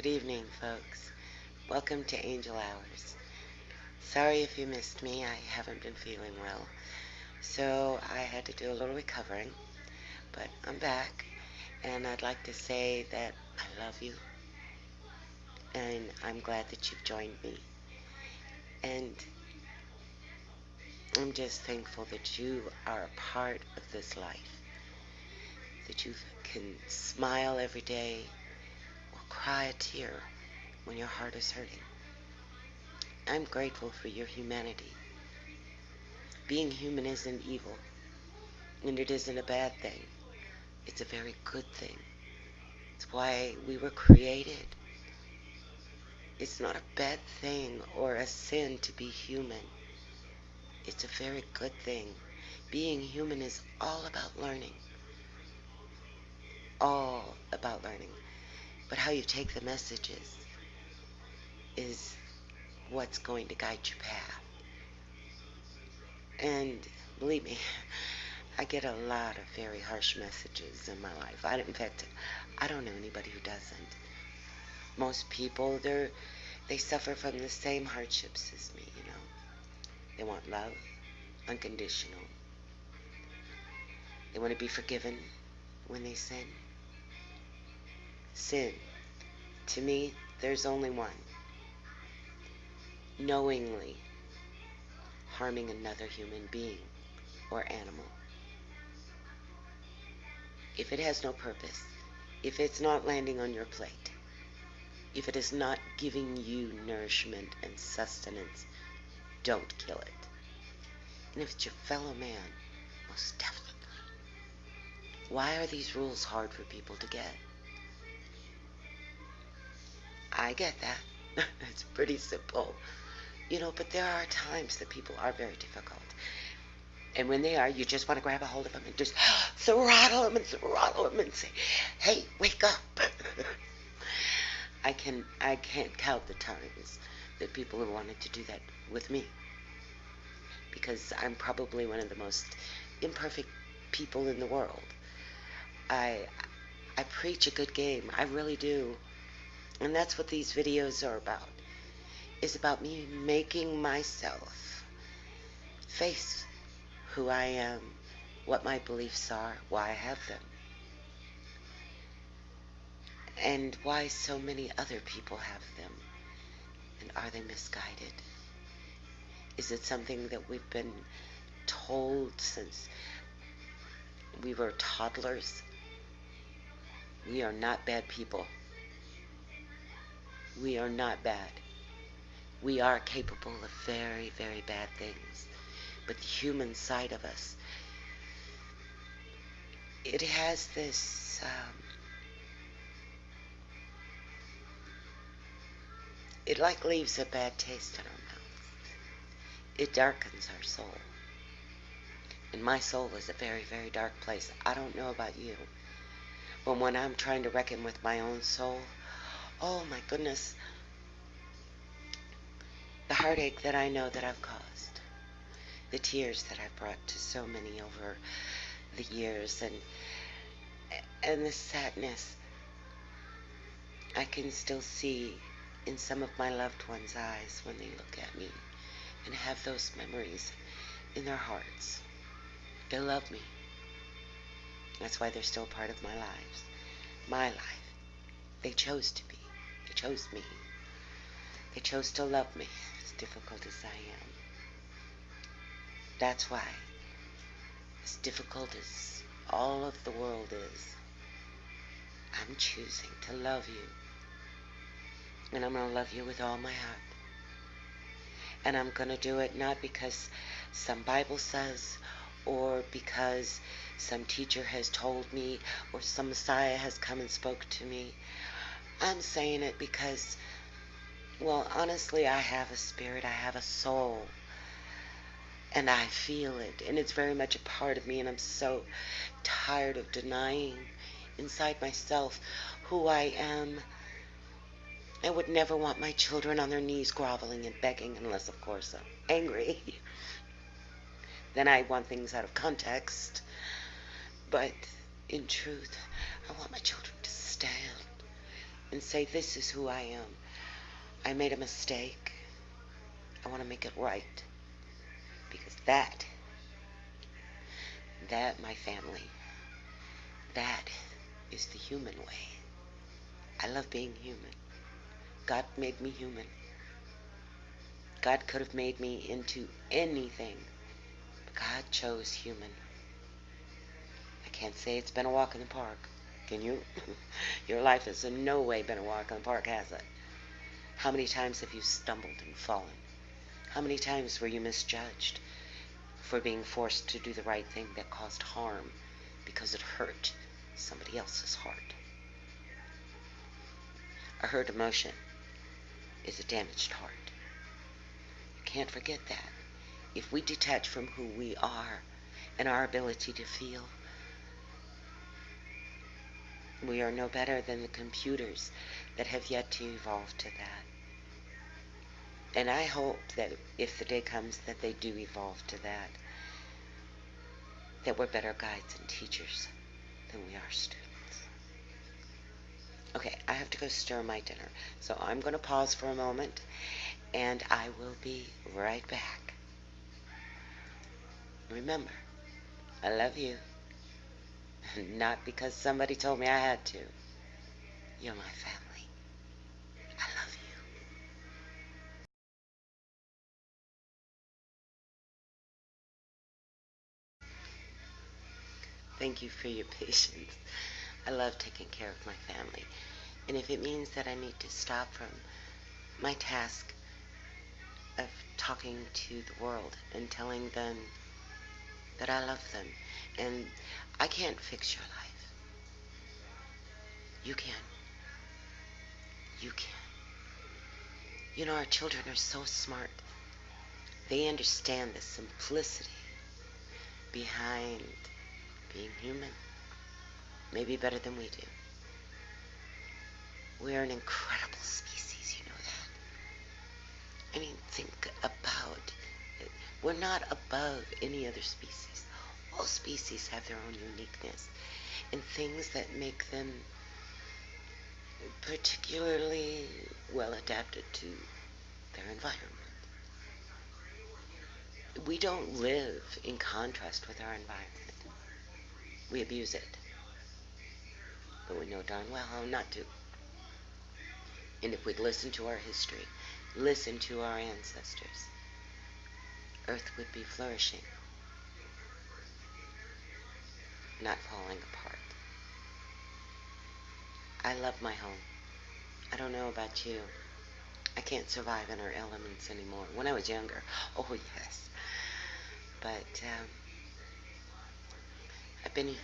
Good evening, folks. Welcome to Angel Hours. Sorry if you missed me. I haven't been feeling well. So I had to do a little recovering. But I'm back. And I'd like to say that I love you. And I'm glad that you've joined me. And I'm just thankful that you are a part of this life. That you can smile every day or cry a tear when your heart is hurting. I'm grateful for your humanity. Being human isn't evil, and it isn't a bad thing. It's a very good thing. It's why we were created. It's not a bad thing or a sin to be human. It's a very good thing. Being human is all about learning. All about learning. But how you take the messages is what's going to guide your path. And believe me, I get a lot of very harsh messages in my life. In fact, I don't know anybody who doesn't. Most people, they suffer from the same hardships as me, you know. They want love, unconditional. They want to be forgiven when they sin. Sin, to me, there's only one. Knowingly harming another human being or animal. If it has no purpose, if it's not landing on your plate, if it is not giving you nourishment and sustenance, don't kill it. And if it's your fellow man, most definitely. Why are these rules hard for people to get? I get that. It's pretty simple. But there are times that people are very difficult. And when they are, you just want to grab a hold of them and just throttle them and say, hey, wake up. I can't count the times that people have wanted to do that with me. Because I'm probably one of the most imperfect people in the world. I preach a good game. I really do. And that's what these videos are about. It's about me making myself face who I am, what my beliefs are, why I have them, and why so many other people have them. And are they misguided? Is it something that we've been told since we were toddlers? We are not bad people. We are not bad. We are capable of very, very bad things. But the human side of us, it has this, it like leaves a bad taste in our mouth. It darkens our soul. And my soul is a very, very dark place. I don't know about you. But when I'm trying to reckon with my own soul, oh my goodness, the heartache that I know that I've caused, the tears that I've brought to so many over the years, and the sadness I can still see in some of my loved ones' eyes when they look at me and have those memories in their hearts. They love me. That's why they're still part of my lives. My life. They chose to be. They chose me. They chose to love me, as difficult as I am. That's why, as difficult as all of the world is, I'm choosing to love you. And I'm going to love you with all my heart. And I'm going to do it not because some Bible says, or because some teacher has told me, or some Messiah has come and spoke to me. I'm saying it because, well, honestly, I have a spirit, I have a soul, and I feel it, and it's very much a part of me, and I'm so tired of denying inside myself who I am. I would never want my children on their knees groveling and begging, unless, of course, I'm angry. Then I want things out of context. But in truth, I want my children to stand and say, this is who I am. I made a mistake. I want to make it right. Because that, my family, that is the human way. I love being human. God made me human. God could have made me into anything. But God chose human. I can't say it's been a walk in the park. Can you? Your life has in no way been a walk in the park, has it? How many times have you stumbled and fallen? How many times were you misjudged for being forced to do the right thing that caused harm because it hurt somebody else's heart? A hurt emotion is a damaged heart. You can't forget that. If we detach from who we are and our ability to feel, we are no better than the computers that have yet to evolve to that. And I hope that if the day comes that they do evolve to that, that we're better guides and teachers than we are students. Okay, I have to go stir my dinner, so I'm going to pause for a moment, and I will be right back. Remember, I love you. Not because somebody told me I had to. You're my family. I love you. Thank you for your patience. I love taking care of my family. And if it means that I need to stop from my task of talking to the world and telling them that I love them, and I can't fix your life. You can. You can. You know, our children are so smart. They understand the simplicity behind being human. Maybe better than we do. We're an incredible species, you know that. I mean, think about it. We're not above any other species. All species have their own uniqueness and things that make them particularly well adapted to their environment. We don't live in contrast with our environment. We abuse it. But we know darn well how not to. And if we'd listen to our history, listen to our ancestors, Earth would be flourishing, not falling apart. I love my home. I don't know about you. I can't survive in our elements anymore. When I was younger, oh yes. But I've been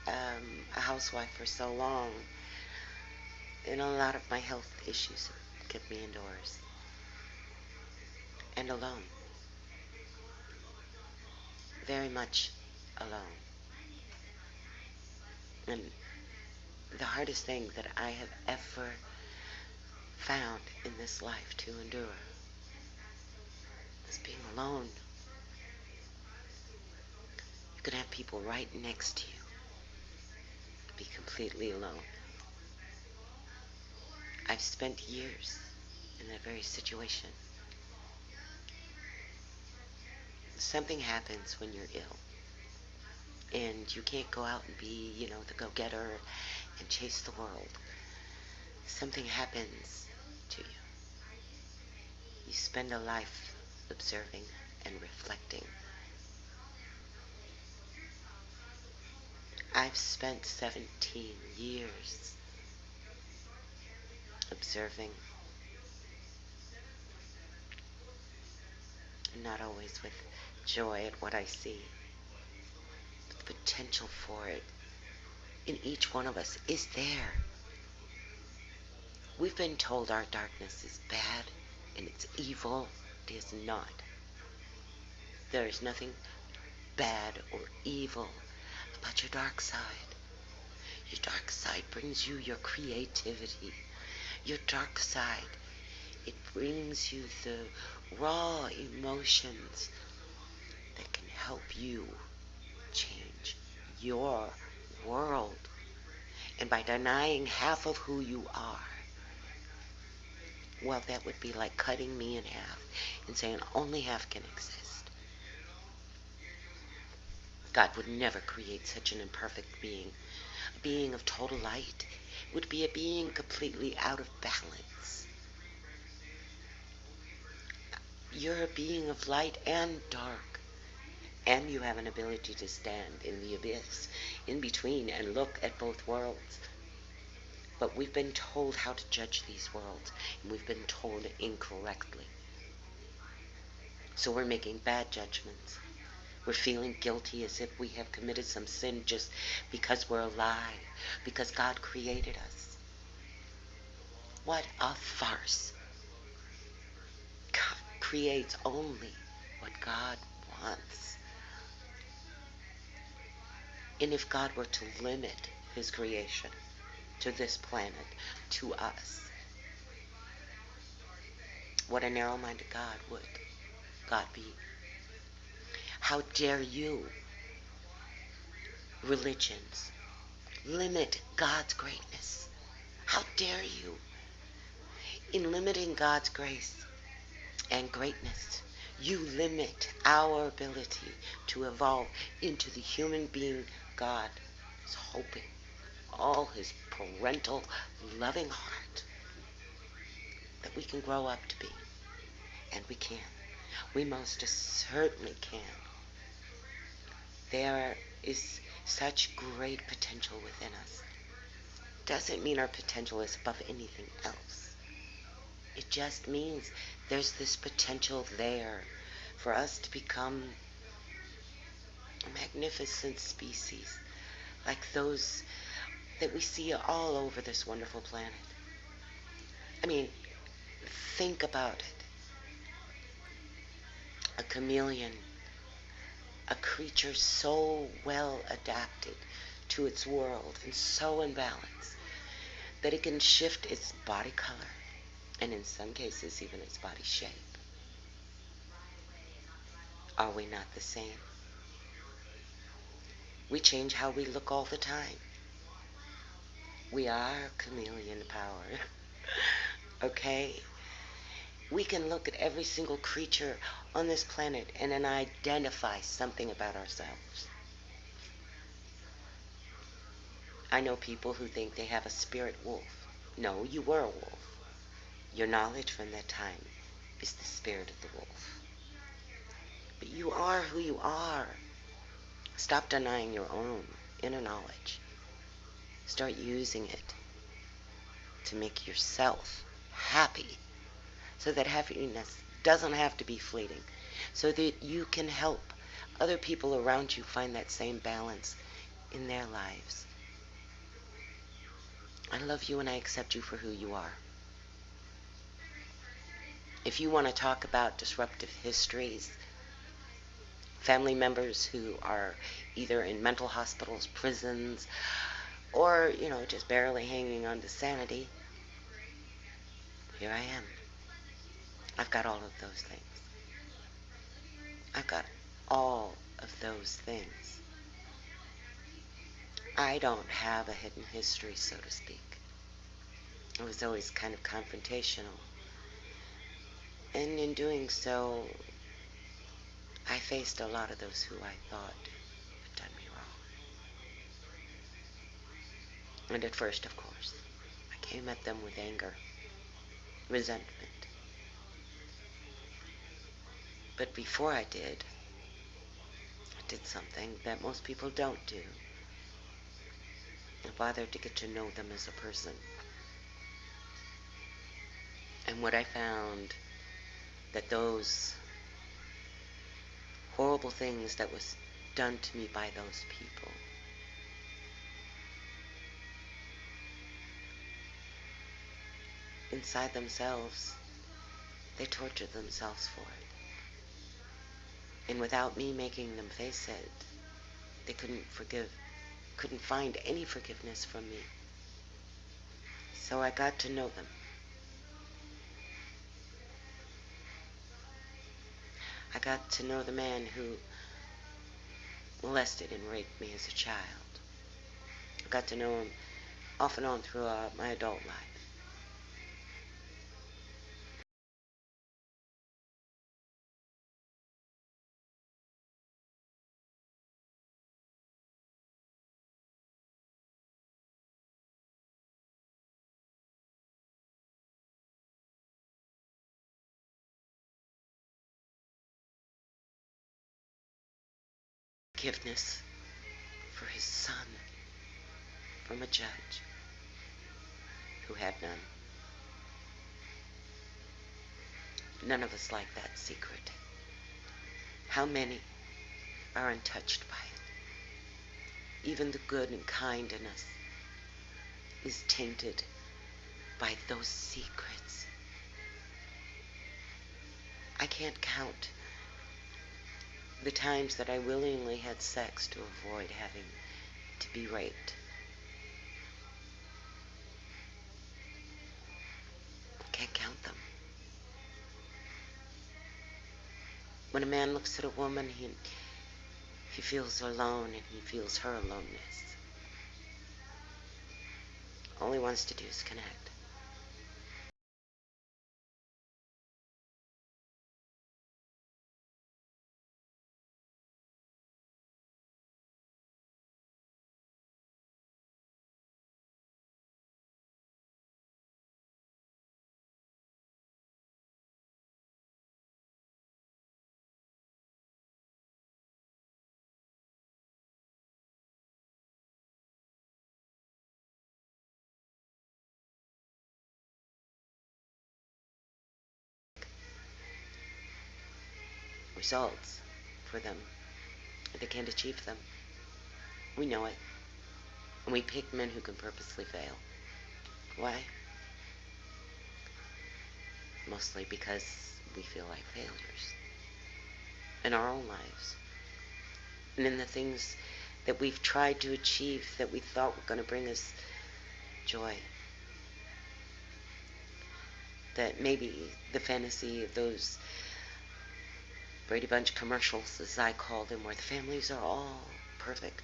a housewife for so long, and a lot of my health issues have kept me indoors and alone. Very much alone. And the hardest thing that I have ever found in this life to endure is being alone. You can have people right next to you, be completely alone. I've spent years in that very situation. Something happens when you're ill, and you can't go out and be, the go-getter and chase the world. Something happens to you. You spend a life observing and reflecting. I've spent 17 years observing, not always with joy at what I see, but the potential for it in each one of us is there. We've been told our darkness is bad and it's evil. It is not. There is nothing bad or evil about your dark side. Your dark side brings you your creativity. Your dark side, it brings you the raw emotions that can help you change your world. And by denying half of who you are, well, that would be like cutting me in half and saying only half can exist. God would never create such an imperfect being. A being of total light would be a being completely out of balance. You're a being of light and dark, and you have an ability to stand in the abyss in between and look at both worlds. But we've been told how to judge these worlds, and we've been told incorrectly. So we're making bad judgments. We're feeling guilty as if we have committed some sin just because we're alive, because God created us. What a farce. God creates only what God wants. And if God were to limit his creation to this planet, to us, what a narrow-minded God would God be. How dare you, religions, limit God's greatness? How dare you? In limiting God's grace and greatness, you limit our ability to evolve into the human being God is hoping all his parental loving heart that we can grow up to be. And we can. We most certainly can. There is such great potential within us. Doesn't mean our potential is above anything else. It just means there's this potential there for us to become a magnificent species like those that we see all over this wonderful planet. I mean, think about it. A chameleon, a creature so well adapted to its world and so in balance that it can shift its body color and in some cases even its body shape. Are we not the same? We change how we look all the time. We are chameleon power. Okay? We can look at every single creature on this planet and then identify something about ourselves. I know people who think they have a spirit wolf. No, you were a wolf. Your knowledge from that time is the spirit of the wolf. But you are who you are. Stop denying your own inner knowledge. Start using it to make yourself happy, so that happiness doesn't have to be fleeting, so that you can help other people around you find that same balance in their lives. I love you and I accept you for who you are. If you want to talk about disruptive histories, family members who are either in mental hospitals, prisons, or, just barely hanging on to sanity, here I am. I've got all of those things. I've got all of those things. I don't have a hidden history, so to speak. I was always kind of confrontational. And in doing so, I faced a lot of those who I thought had done me wrong. And at first, of course, I came at them with anger, resentment. But before I did something that most people don't do. I bothered to get to know them as a person. And what I found, that those horrible things that was done to me by those people inside themselves, they tortured themselves for it. And without me making them face it, they couldn't find any forgiveness from me. So I got to know them. I got to know the man who molested and raped me as a child. I got to know him off and on throughout my adult life. Forgiveness for his son from a judge who had none. None of us like that secret. How many are untouched by it? Even the good and kind in us is tainted by those secrets. I can't count the times that I willingly had sex to avoid having to be raped. Can't count them. When a man looks at a woman, he feels alone and he feels her aloneness. All he wants to do is connect. Results for them. They can't achieve them. We know it. And we pick men who can purposely fail. Why? Mostly because we feel like failures in our own lives and in the things that we've tried to achieve that we thought were going to bring us joy. That maybe the fantasy of those Brady Bunch commercials, as I call them, where the families are all perfect,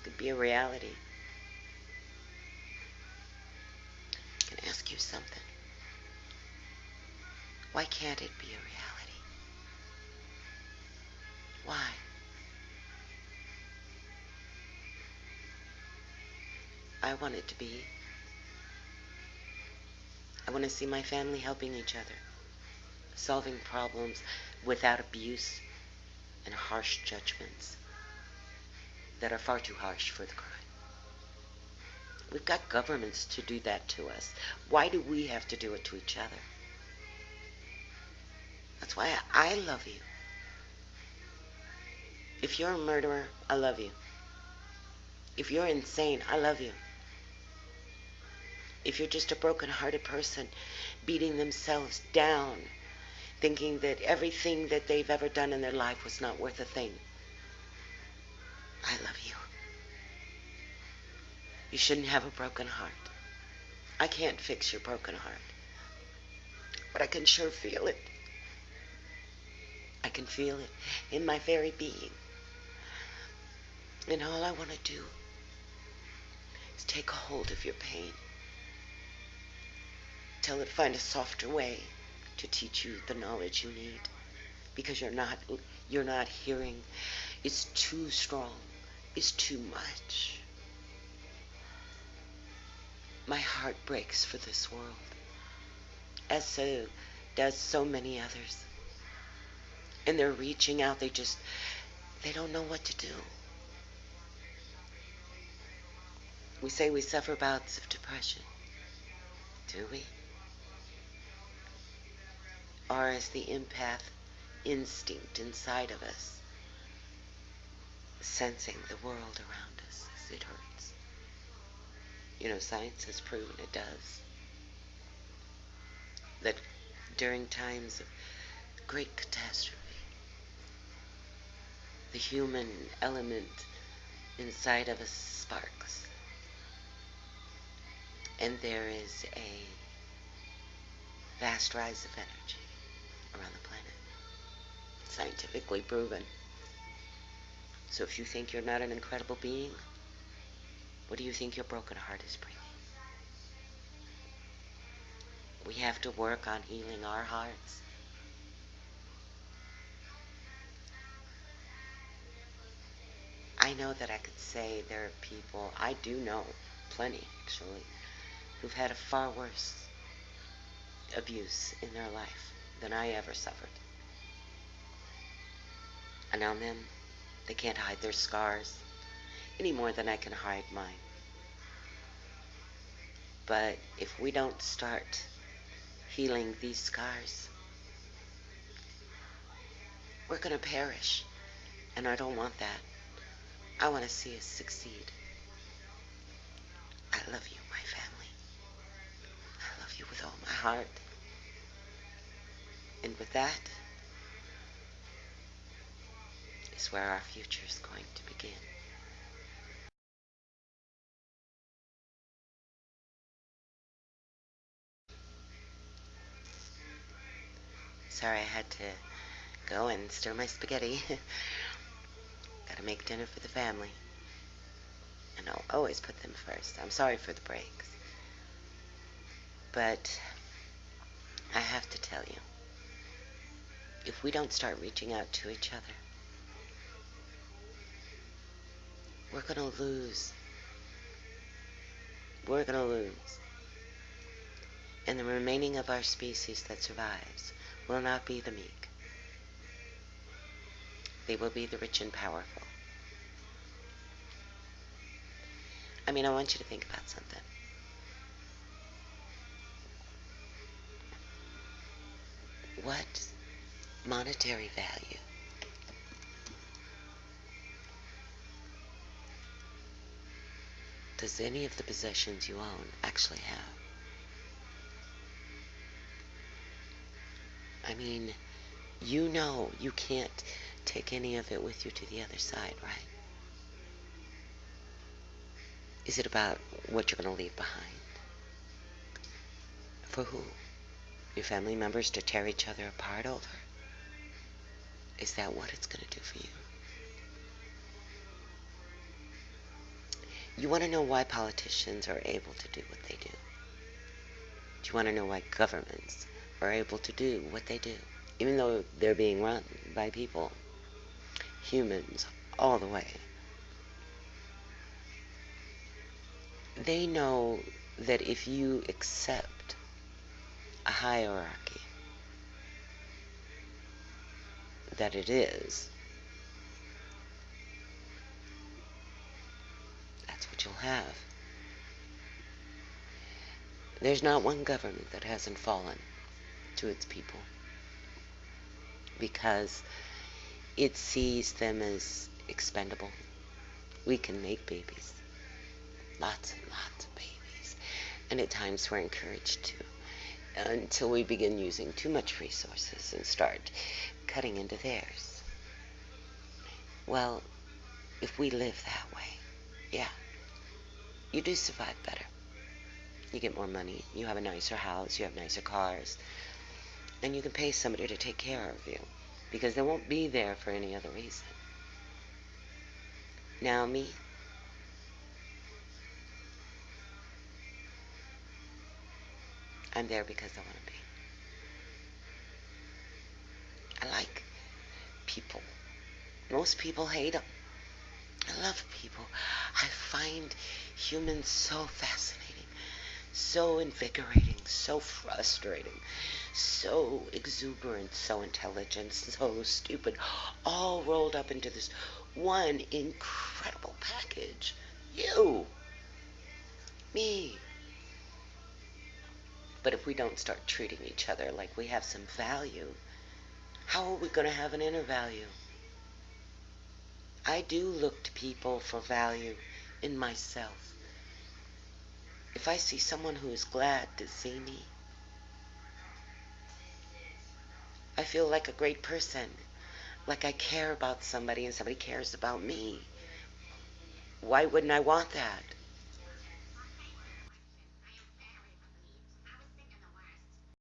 could be a reality. I can ask you something. Why can't it be a reality? Why? I want it to be. I want to see my family helping each other, solving problems without abuse and harsh judgments that are far too harsh for the crime. We've got governments to do that to us. Why do we have to do it to each other? That's why I love you. If you're a murderer, I love you. If you're insane, I love you. If you're just a broken-hearted person beating themselves down, thinking that everything that they've ever done in their life was not worth a thing, I love you. You shouldn't have a broken heart. I can't fix your broken heart, but I can sure feel it. I can feel it in my very being. And all I want to do is take a hold of your pain. Tell it find a softer way to teach you the knowledge you need. Because you're not hearing. It's too strong. It's too much. My heart breaks for this world, as so does so many others. And they're reaching out. They don't know what to do. We say we suffer bouts of depression. Do we? Or is the empath instinct inside of us sensing the world around us as it hurts? You know, science has proven it does. That during times of great catastrophe, the human element inside of us sparks. And there is a vast rise of energy around the planet. Scientifically proven. So if you think you're not an incredible being, What do you think your broken heart is bringing? We have to work on healing our hearts. I know that I could say there are people, I do know plenty actually, who've had a far worse abuse in their life than I ever suffered. And on them, they can't hide their scars any more than I can hide mine. But if we don't start healing these scars, we're going to perish. And I don't want that. I want to see us succeed. I love you, my family. I love you with all my heart. And with that is where our future is going to begin. Sorry I had to go and stir my spaghetti. Gotta make dinner for the family. And I'll always put them first. I'm sorry for the breaks. But I have to tell you, if we don't start reaching out to each other, we're gonna lose. We're gonna lose. And the remaining of our species that survives will not be the meek. They will be the rich and powerful. I mean, I want you to think about something. What monetary value does any of the possessions you own actually have? I mean, you know you can't take any of it with you to the other side, right? Is it about what you're going to leave behind? For who? Your family members to tear each other apart over? Is that what it's going to do for you? You want to know why politicians are able to do what they do? Do you want to know why governments are able to do what they do? Even though they're being run by people, humans, all the way. They know that if you accept a hierarchy that it is, that's what you'll have. There's not one government that hasn't fallen to its people because it sees them as expendable. We can make babies. Lots and lots of babies. And at times we're encouraged to, until we begin using too much resources and start cutting into theirs. Well, if we live that way, yeah, you do survive better. You get more money, you have a nicer house, you have nicer cars, and you can pay somebody to take care of you because they won't be there for any other reason. Now me, I'm there because I want to be. I like people. Most people hate them. I love people. I find humans so fascinating, so invigorating, so frustrating, so exuberant, so intelligent, so stupid, all rolled up into this one incredible package. You. Me. But if we don't start treating each other like we have some value, how are we going to have an inner value? I do look to people for value in myself. If I see someone who is glad to see me, I feel like a great person, like I care about somebody and somebody cares about me. Why wouldn't I want that?